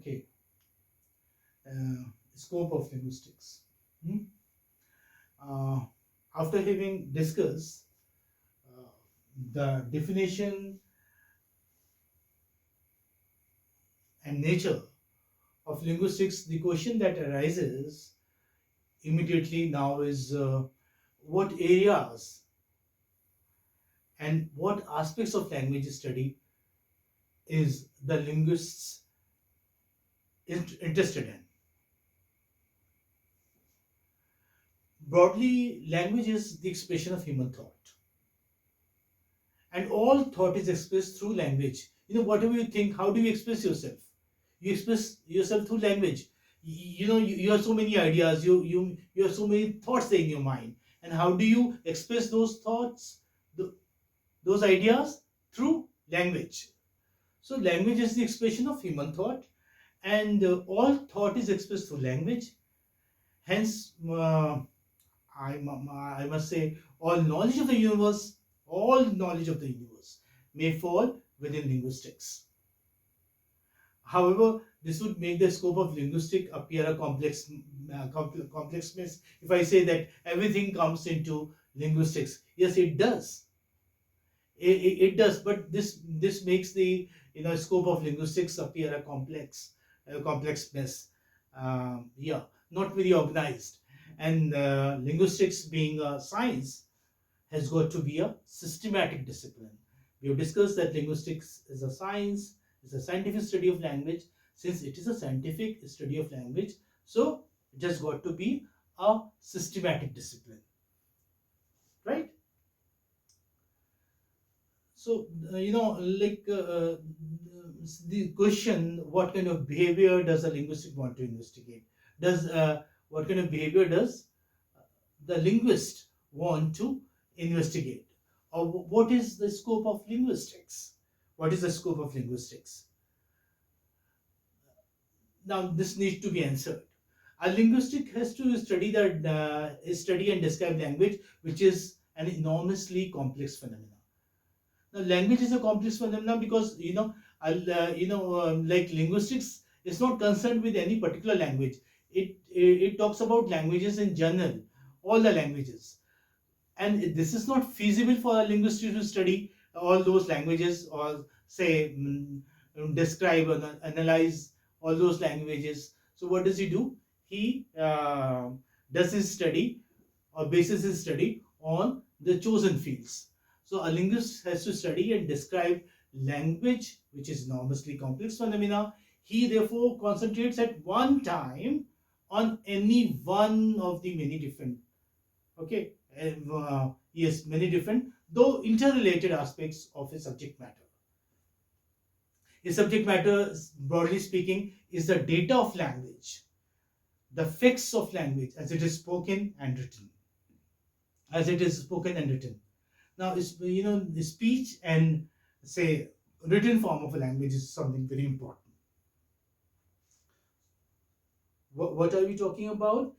Okay, scope of linguistics. Hmm? Uh, After having discussed uh, the definition and nature of linguistics, the question that arises immediately now is what areas and what aspects of language study is the linguists interested in? Broadly, language is the expression of human thought, and all thought is expressed through language. Whatever you think, how do you express yourself? You express yourself through language. You have so many ideas, you have so many thoughts there in your mind, and how do you express those thoughts, those ideas? Through language. So language is the expression of human thought, and all thought is expressed through language. Hence, I must say, all knowledge of the universe may fall within linguistics. However, this would make the scope of linguistic appear a complexness. If I say that everything comes into linguistics, yes, it does. It does, but this makes the scope of linguistics appear a complexness. Yeah, not very organized. And linguistics, being a science, has got to be a systematic discipline. We have discussed that linguistics is a science, it's a scientific study of language. Since it is a scientific study of language, so it has got to be a systematic discipline, right? So, the question, what kind of behavior does a linguistic want to investigate? Does What kind of behavior does the linguist want to investigate? Or what is the scope of linguistics? What is the scope of linguistics? Now, this needs to be answered. A linguistic has to study and describe language, which is an enormously complex phenomenon. Now, language is a complex phenomenon because like linguistics is not concerned with any particular language. It talks about languages in general, all the languages, and this is not feasible for a linguist to study all those languages, or say describe and analyze all those languages. So what does he do? He does his study, or bases his study on the chosen fields. So a linguist has to study and describe language, which is enormously complex phenomena. He therefore concentrates at one time on any one of the many different, okay, yes, many different, though interrelated aspects of his subject matter. His subject matter, broadly speaking, is the data of language, the facts of language as it is spoken and written. As it is spoken and written. Now, the speech and, say, written form of a language is something very important. What are we talking about?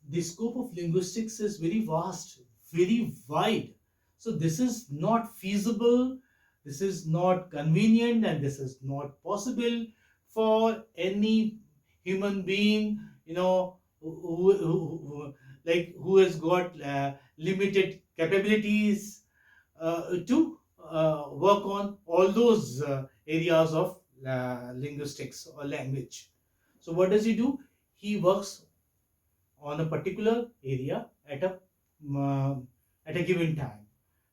The scope of linguistics is very vast, very wide. So this is not feasible, this is not convenient, and this is not possible for any human being, who has got limited capabilities to work on all those areas of linguistics or language. So what does he do? He works on a particular area at a given time,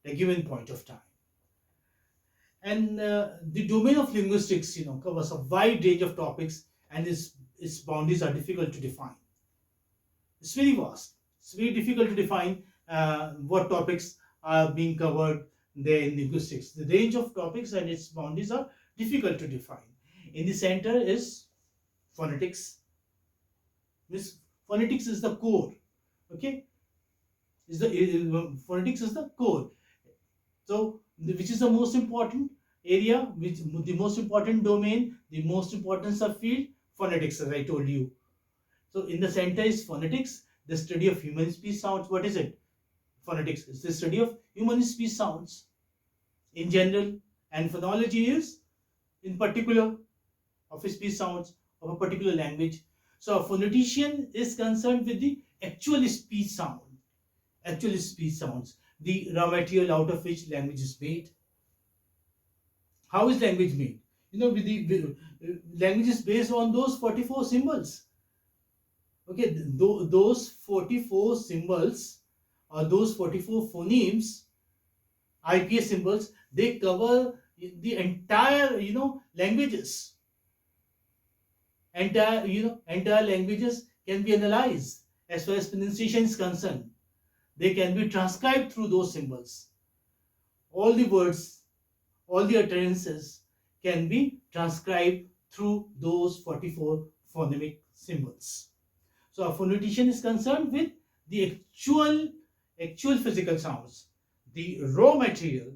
a given point of time. And the domain of linguistics, covers a wide range of topics, and its boundaries are difficult to define. It's very vast. It's very difficult to define what topics are being covered there in linguistics. The range of topics and its boundaries are difficult to define. In the center is phonetics. This phonetics is the core. Okay, phonetics is the core. So, which is the most important area, the most important domain, the most important subfield? Phonetics, as I told you. So, in the center is phonetics, the study of human speech sounds. What is it? Phonetics is the study of human speech sounds in general, and phonology is in particular of speech sounds. of a particular language. So a phonetician is concerned with the actual speech sounds, the raw material out of which language is made. How is language made? With language is based on those 44 symbols. Okay, those 44 symbols or those 44 phonemes, IPS symbols, they cover the entire, languages. Entire languages can be analyzed as far as pronunciation is concerned. They can be transcribed through those symbols. All the words, all the utterances can be transcribed through those 44 phonemic symbols. So a phonetician is concerned with the actual physical sounds, the raw material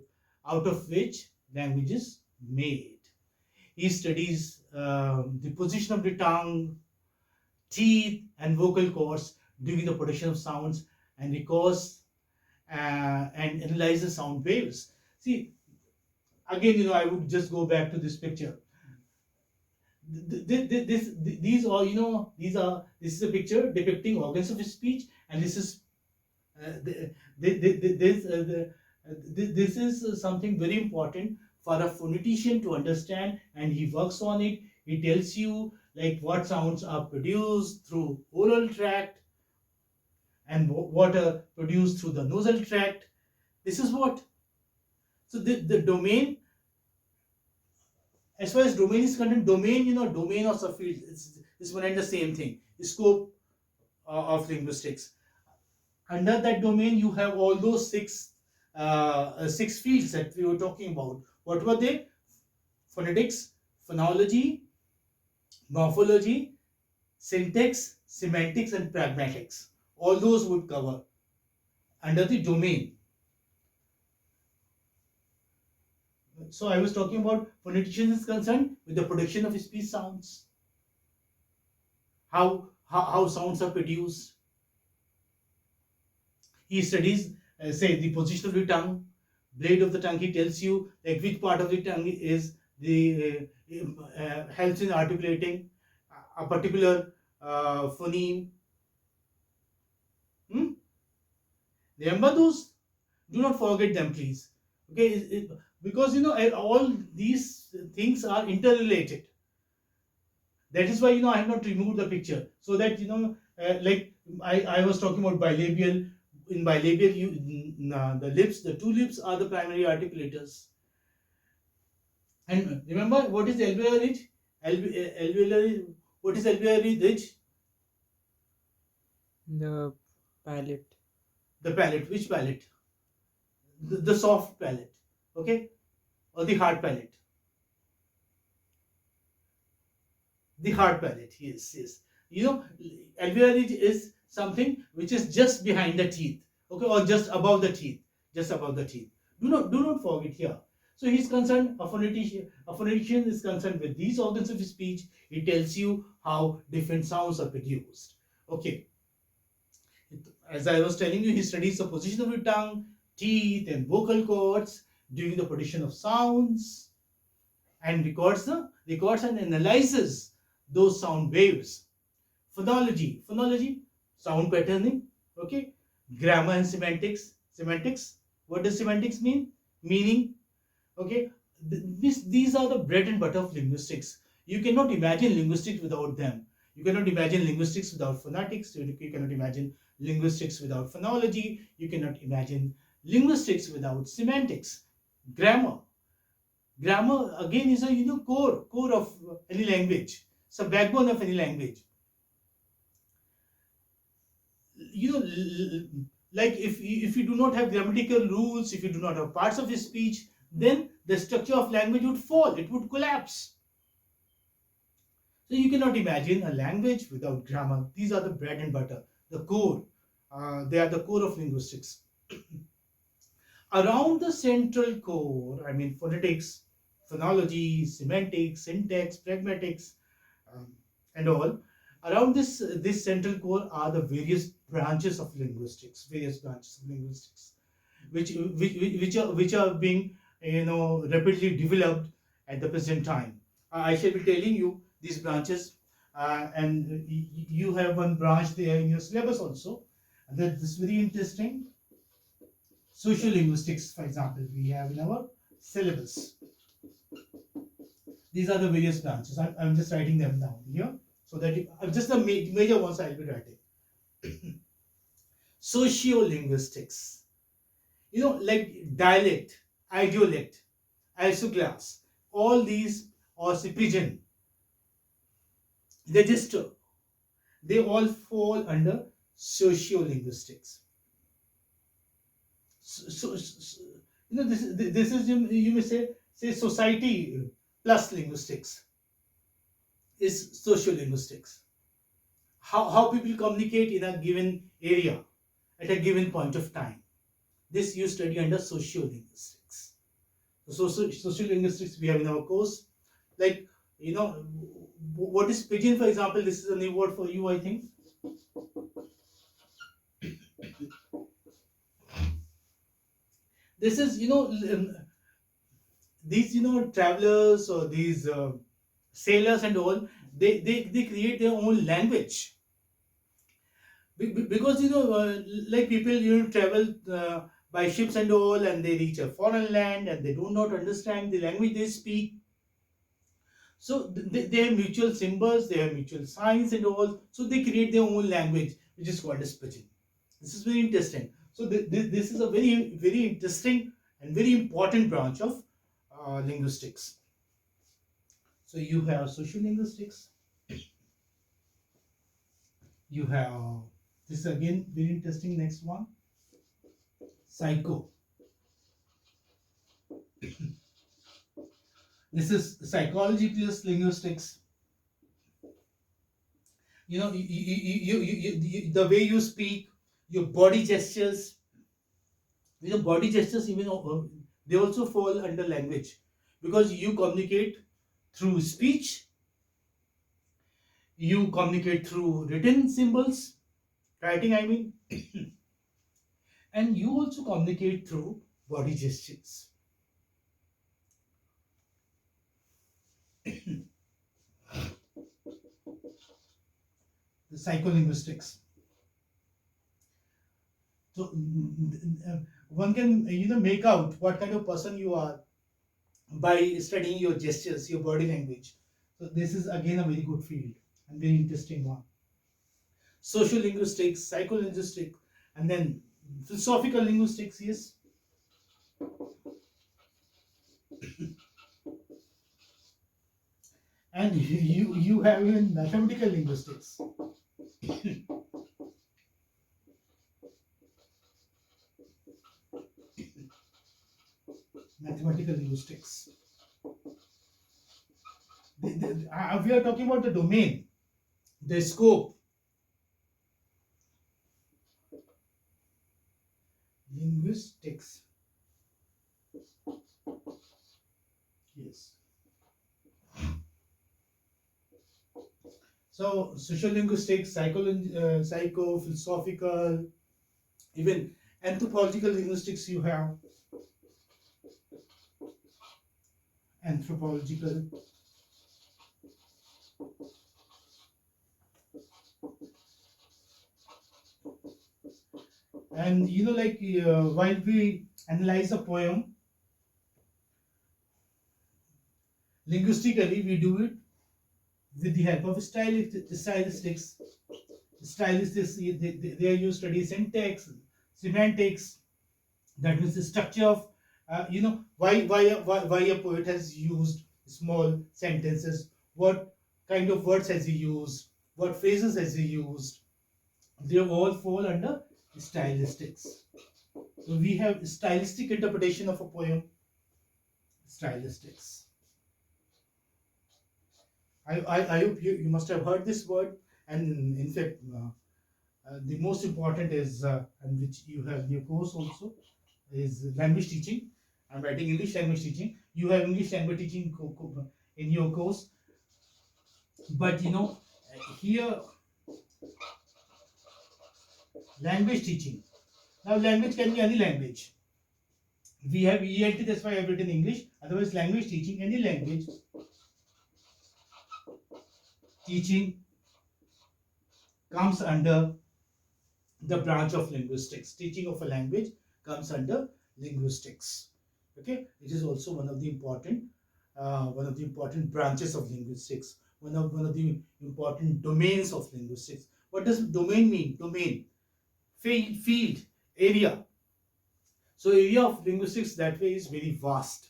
out of which language is made. He studies the position of the tongue, teeth, and vocal cords during the production of sounds, and records and analyzes sound waves. See, again, I would just go back to this picture. These are, this is a picture depicting organs of speech, and this is this is something very important for a phonetician to understand, and he works on it. He tells you like what sounds are produced through oral tract and what are produced through the nasal tract. This is what. So the domain, as far as domain is concerned, domain or subfield is one and the same thing. Scope of linguistics. Under that domain, you have all those six fields that we were talking about. What were they? Phonetics, phonology, morphology, syntax, semantics, and pragmatics. All those would cover under the domain. So I was talking about phonetician is concerned with the production of speech sounds. How sounds are produced. He studies, say, the position of the tongue, blade of the tongue. He tells you like which part of the tongue is the helps in articulating a particular phoneme. Remember those? Do not forget them, please. Okay, because all these things are interrelated. That is why I have not removed the picture, so that like I was talking about bilabial. In bilabial, the two lips are the primary articulators. And remember, what is alveolar ridge? What is alveolar ridge? The palate. The palate. Which palate? The soft palate. Okay, or the hard palate. The hard palate. Yes. Alveolar ridge is something which is just behind the teeth, okay, or just above the teeth. Do not forget here. So he's concerned, a phonetician is concerned with these organs of speech. He tells you how different sounds are produced. Okay, as I was telling you, he studies the position of the tongue, teeth, and vocal cords during the production of sounds, and records and analyzes those sound waves. Phonology, sound patterning. Okay, grammar and semantics. What does semantics mean? Meaning. Okay, these are the bread and butter of linguistics. You cannot imagine linguistics without them. You cannot imagine linguistics without phonetics. You cannot imagine linguistics without phonology. You cannot imagine linguistics without semantics. Grammar again is a core of any language. It's a backbone of any language. Like if you do not have grammatical rules, if you do not have parts of speech, then the structure of language would fall, it would collapse. So you cannot imagine a language without grammar. These are the bread and butter, the core. They are the core of linguistics. Around the central core, I mean phonetics, phonology, semantics, syntax, pragmatics, and all. Around this central core are the various branches of linguistics, which are being rapidly developed at the present time. I shall be telling you these branches and you have one branch there in your syllabus also. And that is very interesting. Social linguistics, for example, we have in our syllabus. These are the various branches. I'm just writing them down here so that just the major ones I'll be writing. Sociolinguistics, like dialect, idiolect, isoglass, all these, or pigeon, register, they all fall under sociolinguistics. This is you may say society plus linguistics is sociolinguistics. How people communicate in a given area at a given point of time. This you study under sociolinguistics. So sociolinguistics we have in our course. Like, what is pigeon, for example? This is a new word for you, I think. This is, these, travelers or these sailors and all, they create their own language. Because, like people, travel by ships and all, and they reach a foreign land and they do not understand the language they speak. So they have mutual symbols, they have mutual signs and all. So they create their own language, which is called as pidgin. This is very interesting. So this is a very, very interesting and very important branch of linguistics. So you have social linguistics. You have this again very interesting. Next one, psycho. This is psychology plus linguistics. The way you speak, your body gestures. Body gestures even they also fall under language, because you communicate through speech, you communicate through written symbols, writing, I mean, and you also communicate through body gestures. The psycholinguistics. So one can make out what kind of person you are by studying your gestures, your body language. So this is again a very good field and very interesting one. Social linguistics, psycholinguistics, and then philosophical linguistics. Yes. And you have even mathematical linguistics. Mathematical linguistics. We are talking about the domain, the scope. Linguistics. Yes. So social linguistics, psycho, philosophical, even anthropological linguistics you have. Anthropological. And like while we analyze a poem, linguistically we do it with the help of stylistics. Stylistics, they use study syntax, semantics. That means the structure of, why a poet has used small sentences, what kind of words has he used, what phrases has he used. They all fall under stylistics. So we have stylistic interpretation of a poem, stylistics. I hope you must have heard this word, and in fact, the most important is, and which you have in your course also, is language teaching. I'm writing English language teaching. You have English language teaching in your course, but here language teaching. Now language can be any language. We have ELT, that's why I've written English. Otherwise, language teaching, any language. teaching comes under the branch of linguistics. Teaching of a language comes under linguistics. Okay, it is also one of the important branches of linguistics. One of the important domains of linguistics. What does domain mean? Domain, field, area. So area of linguistics that way is very vast.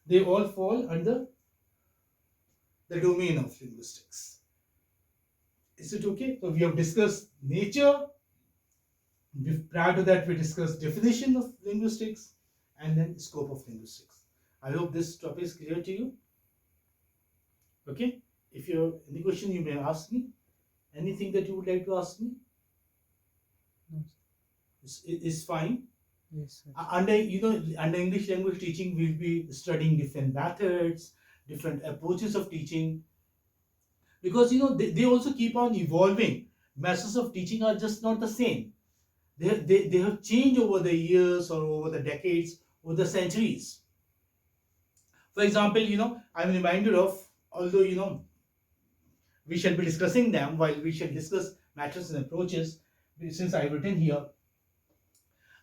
They all fall under the domain of linguistics. Is it okay? So we have discussed nature. Prior to that, we discussed definition of linguistics and then scope of linguistics. I hope this topic is clear to you. Okay. If you have any question, you may ask me. Anything that you would like to ask me No, is fine. yes, sir. Under under English language teaching, we'll be studying different methods, different approaches of teaching, because they also keep on evolving. Methods of teaching are just not the same. They have changed over the years or over the decades, over the centuries. For example, I'm reminded of, although we shall be discussing them while we shall discuss methods and approaches, since I've written here.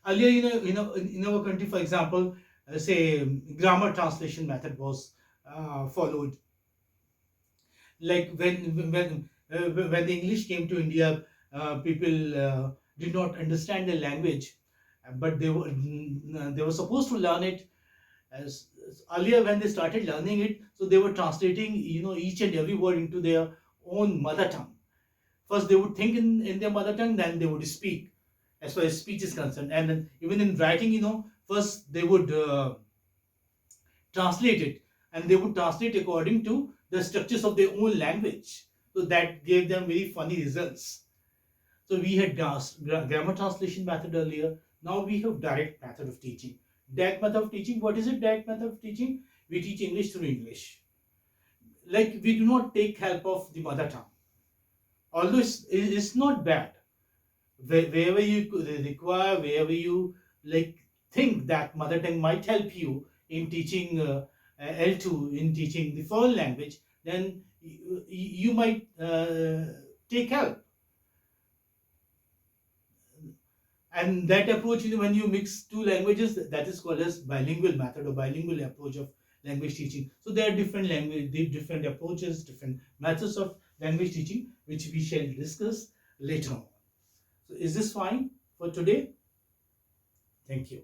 Earlier, in our country, for example, say grammar translation method was followed. Like when the English came to India, people did not understand the language, but they were supposed to learn it. As earlier when they started learning it, so they were translating each and every word into their own mother tongue. First they would think in their mother tongue, then they would speak, as far as speech is concerned. And then even in writing, first they would translate it, and they would translate according to the structures of their own language. So that gave them very funny results. So we had grammar translation method earlier. Now we have direct method of teaching. Direct method of teaching. What is it? Direct method of teaching. We teach English through English. Like, we do not take help of the mother tongue. Although it's not bad. Wherever you require, wherever you like think that mother tongue might help you in teaching L2, in teaching the foreign language, then you might take help. And that approach, when you mix two languages, that is called as bilingual method or bilingual approach of language teaching. So there are different different approaches, different methods of language teaching, which we shall discuss later on. So is this fine for today? Thank you.